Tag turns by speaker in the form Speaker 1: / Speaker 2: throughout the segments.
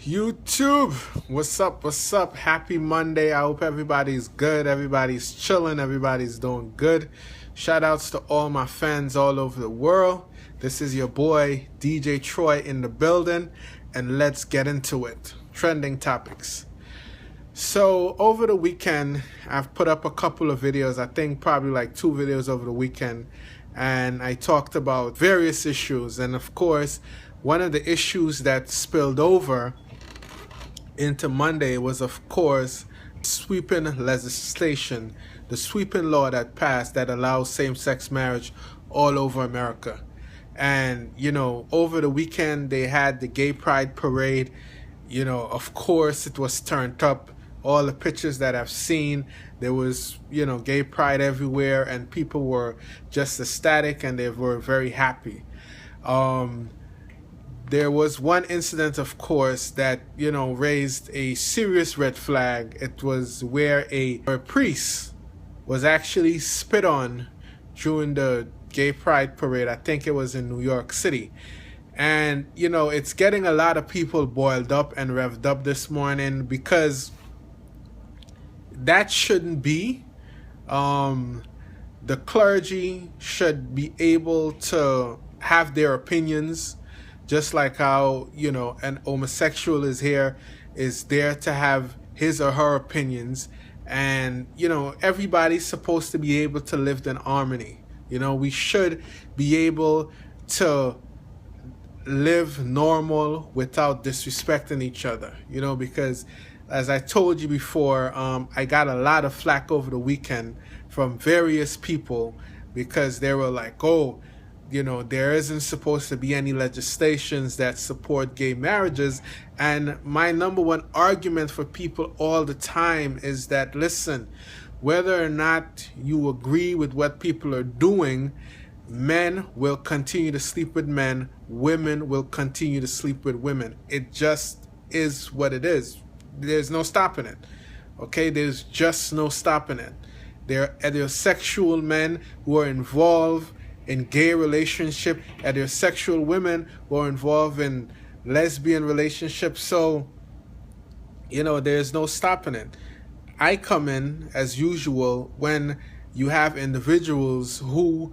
Speaker 1: YouTube, what's up? What's up? Happy Monday. I hope everybody's good. Everybody's chilling. Everybody's doing good. Shout outs to all my fans all over the world. This is your boy, DJ Troy, in the building, and let's get into it. Trending topics. So, over the weekend, I've put up a couple of videos. I think probably like 2 videos over the weekend, and I talked about various issues. And of course, one of the issues that spilled over into Monday was, of course, sweeping legislation, the sweeping law that passed that allows same-sex marriage all over America. And, over the weekend, they had the Gay Pride Parade. Of course, it was turned up. All the pictures that I've seen, there was, gay pride everywhere, and people were just ecstatic, and they were very happy. There was one incident, of course, that, raised a serious red flag. It was where a priest was actually spit on during the Gay Pride Parade. I think it was in New York City. And, it's getting a lot of people boiled up and revved up this morning because that shouldn't be. The clergy should be able to have their opinions, just like how, an homosexual is there to have his or her opinions. And, everybody's supposed to be able to live in harmony. We should be able to live normal without disrespecting each other, because as I told you before, I got a lot of flack over the weekend from various people because they were like, there isn't supposed to be any legislations that support gay marriages. And my number one argument for people all the time is that, listen, whether or not you agree with what people are doing, men will continue to sleep with men, women will continue to sleep with women. It just is what it is. There's no stopping it. Okay, there's just no stopping it. There are heterosexual men who are involved in gay relationship, heterosexual women who are involved in lesbian relationships. So, there's no stopping it. I come in, as usual, when you have individuals who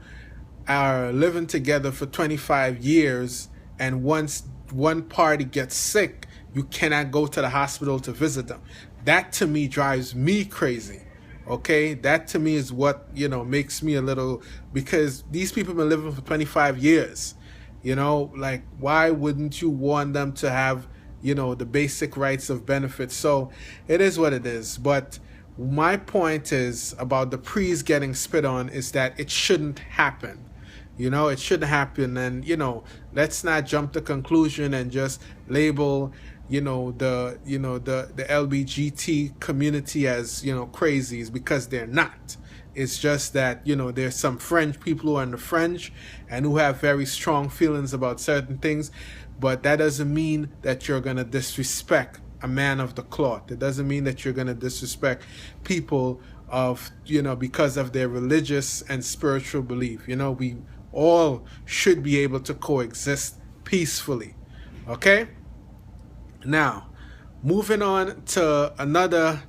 Speaker 1: are living together for 25 years, and once one party gets sick, you cannot go to the hospital to visit them. That to me drives me crazy. Okay, that to me is what, makes me a little, because these people have been living for 25 years. Why wouldn't you want them to have, the basic rights of benefits? So it is what it is. But my point is about the priest getting spit on is that it shouldn't happen. It shouldn't happen. And, let's not jump to conclusion and just label the LBGT community as, crazies, because they're not. It's just that, there's some French people who are on the French and who have very strong feelings about certain things, but that doesn't mean that you're going to disrespect a man of the cloth. It doesn't mean that you're going to disrespect people of, because of their religious and spiritual belief. We all should be able to coexist peacefully. Okay? Now, moving on to another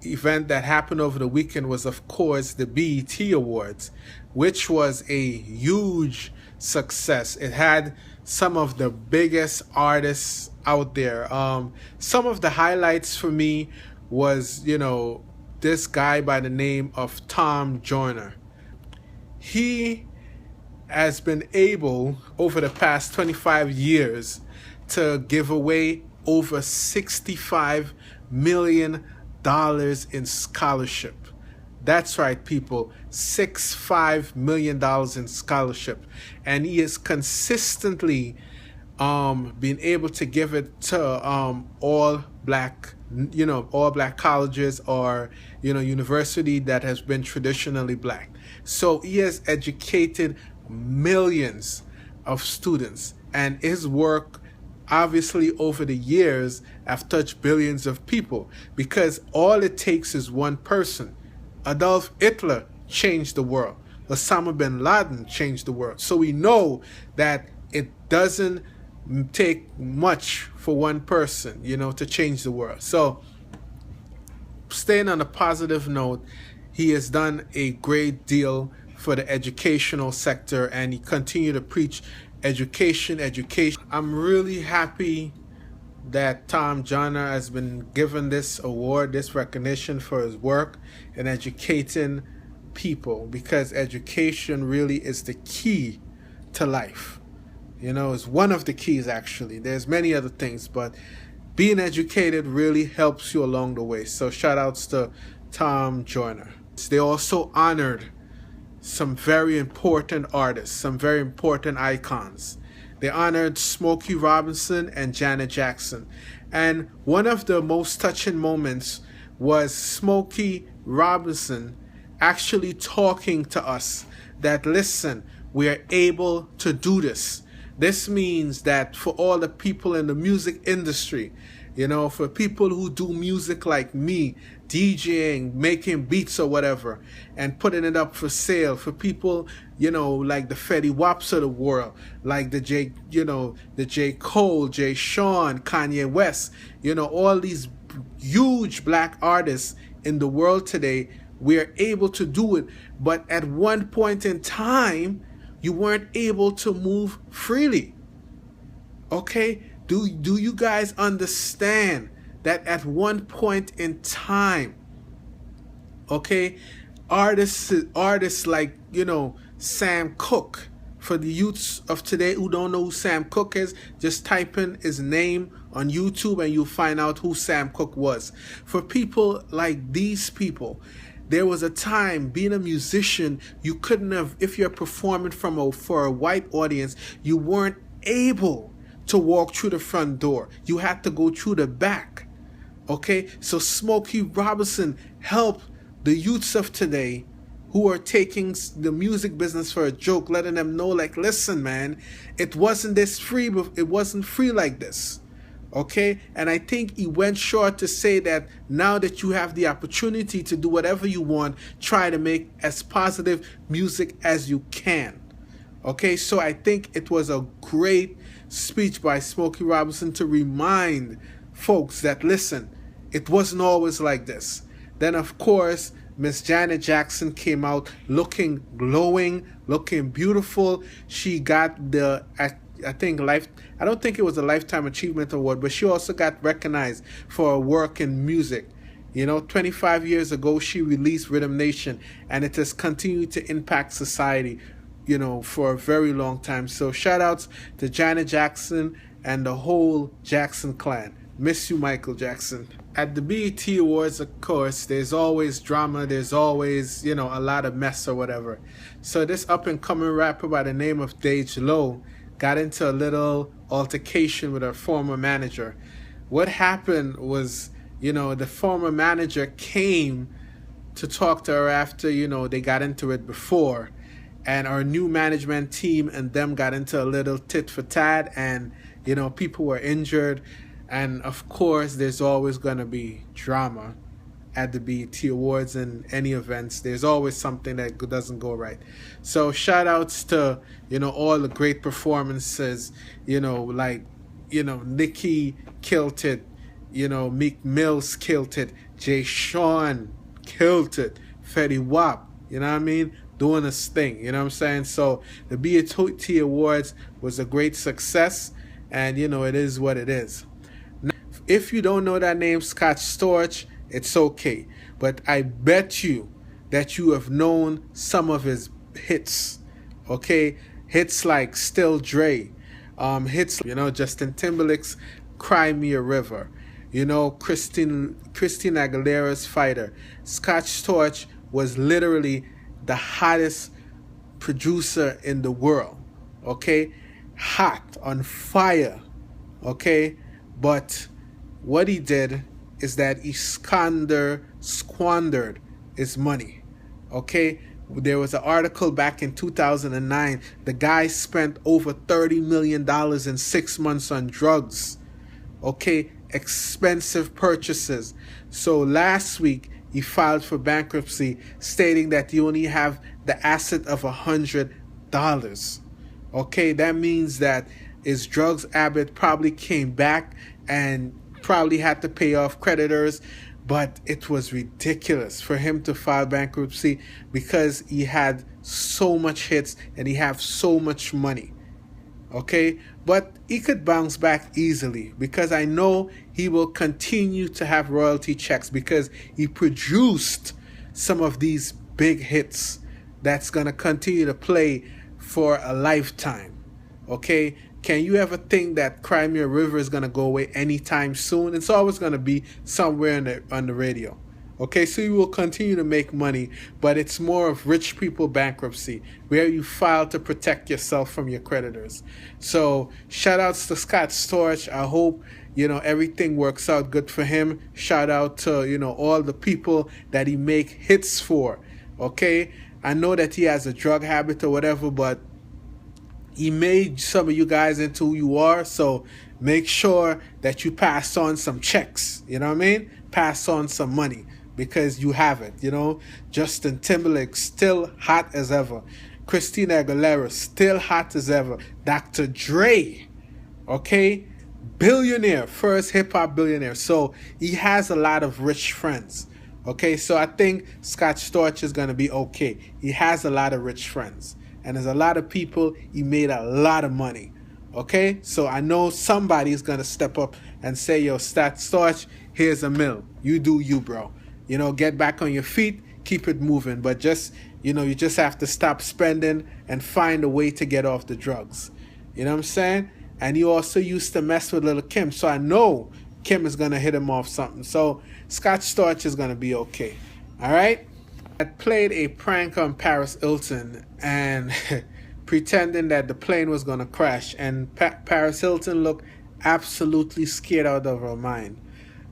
Speaker 1: event that happened over the weekend was, of course, the BET Awards, which was a huge success. It had some of the biggest artists out there. Some of the highlights for me was, this guy by the name of Tom Joyner. He has been able, over the past 25 years, to give away over $65 million in scholarship. That's right, people. $65 million in scholarship. And he is consistently being able to give it to all black colleges or, university that has been traditionally black. So he has educated millions of students, and his work obviously over the years have touched billions of people, because all it takes is one person. Adolf Hitler changed the world. Osama bin Laden changed the world. So we know that it doesn't take much for one person, to change the world. So, staying on a positive note, he has done a great deal for the educational sector, and he continued to preach education. I'm really happy that Tom Joyner has been given this award, this recognition for his work in educating people, because education really is the key to life. It's one of the keys, actually. There's many other things, but being educated really helps you along the way. So shout outs to Tom Joyner. They also honored some very important artists, some very important icons. They honored Smokey Robinson and Janet Jackson. And one of the most touching moments was Smokey Robinson actually talking to us that, listen, we are able to do this. This means that for all the people in the music industry, for people who do music like me, DJing, making beats or whatever, and putting it up for sale, for people, like the Fetty Waps of the world, like the J. Cole, Jay Sean, Kanye West, all these huge black artists in the world today, we are able to do it. But at one point in time, you weren't able to move freely. Okay? Do you guys understand that at one point in time, okay, artists like, Sam Cooke, for the youths of today who don't know who Sam Cooke is, just type in his name on YouTube and you'll find out who Sam Cooke was. For people like these people, there was a time, being a musician, you couldn't have, if you're performing for a white audience, you weren't able to walk through the front door. You had to go through the back. Okay? So Smokey Robinson helped the youths of today who are taking the music business for a joke, letting them know, like, listen, man, it wasn't free like this. Okay? And I think he went short to say that now that you have the opportunity to do whatever you want, try to make as positive music as you can. Okay? So I think it was a great speech by Smokey Robinson to remind folks that, listen, it wasn't always like this. Then, of course, Miss Janet Jackson came out looking glowing, looking beautiful. She got the, I don't think it was a Lifetime Achievement Award, but she also got recognized for her work in music. 25 years ago, she released Rhythm Nation, and it has continued to impact society, for a very long time. So shout outs to Janet Jackson and the whole Jackson clan. Miss you, Michael Jackson. At the BET Awards, of course, there's always drama. There's always, a lot of mess or whatever. So this up-and-coming rapper by the name of Dej Low got into a little altercation with her former manager. What happened was, the former manager came to talk to her after, they got into it before. And our new management team and them got into a little tit for tat, and, people were injured. And of course, there's always going to be drama at the BET Awards and any events. There's always something that doesn't go right. So shout outs to, all the great performances, like, Nicki killed it, Meek Mills killed it, Jay Sean killed it, Fetty Wap, you know what I mean? Doing his thing, you know what I'm saying? So the BET Awards was a great success, and, it is what it is. If you don't know that name, Scott Storch, it's okay. But I bet you that you have known some of his hits, okay? Hits like Still Dre, hits, Justin Timberlake's Cry Me a River, Christina Aguilera's Fighter. Scott Storch was literally the hottest producer in the world, okay? Hot, on fire, okay? But what he did is that he squandered his money, okay? There was an article back in 2009. The guy spent over $30 million in 6 months on drugs, okay? Expensive purchases. So last week, he filed for bankruptcy, stating that he only have the asset of $100, okay? That means that his drugs habit probably came back and probably had to pay off creditors, but it was ridiculous for him to file bankruptcy because he had so much hits and he have so much money. Okay, but he could bounce back easily because I know he will continue to have royalty checks because he produced some of these big hits that's going to continue to play for a lifetime. Okay, can you ever think that Crimea River is going to go away anytime soon? It's always going to be somewhere on the radio. Okay, so you will continue to make money, but it's more of rich people bankruptcy, where you file to protect yourself from your creditors. So shout outs to Scott Storch. I hope, everything works out good for him. Shout out to, all the people that he make hits for. Okay, I know that he has a drug habit or whatever, but he made some of you guys into who you are. So make sure that you pass on some checks. You know what I mean? Pass on some money. Because you have it, Justin Timberlake still hot as ever. Christina Aguilera still hot as ever. Dr. Dre, okay, billionaire, first hip hop billionaire. So he has a lot of rich friends. Okay, so I think Scott Storch is gonna be okay. He has a lot of rich friends, and there's a lot of people. He made a lot of money. Okay, so I know somebody's gonna step up and say, "Yo, Scott Storch, here's a mill. You do you, bro." Get back on your feet, keep it moving. But just, you just have to stop spending and find a way to get off the drugs. You know what I'm saying? And he also used to mess with Lil Kim. So I know Kim is going to hit him off something. So Scott Storch is going to be okay. All right? I played a prank on Paris Hilton and pretending that the plane was going to crash. And Paris Hilton looked absolutely scared out of her mind.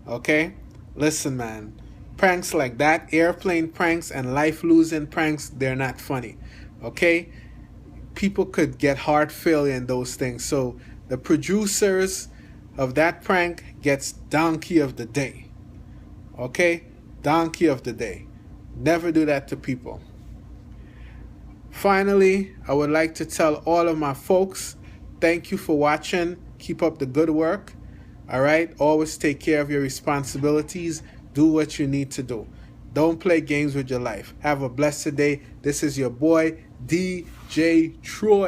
Speaker 1: Okay? Listen, man. Pranks like that, airplane pranks and life-losing pranks, they're not funny, okay? People could get heart failure in those things. So the producers of that prank gets donkey of the day, okay? Donkey of the day. Never do that to people. Finally, I would like to tell all of my folks, thank you for watching. Keep up the good work, all right? Always take care of your responsibilities. Do what you need to do. Don't play games with your life. Have a blessed day. This is your boy, DJ Troy.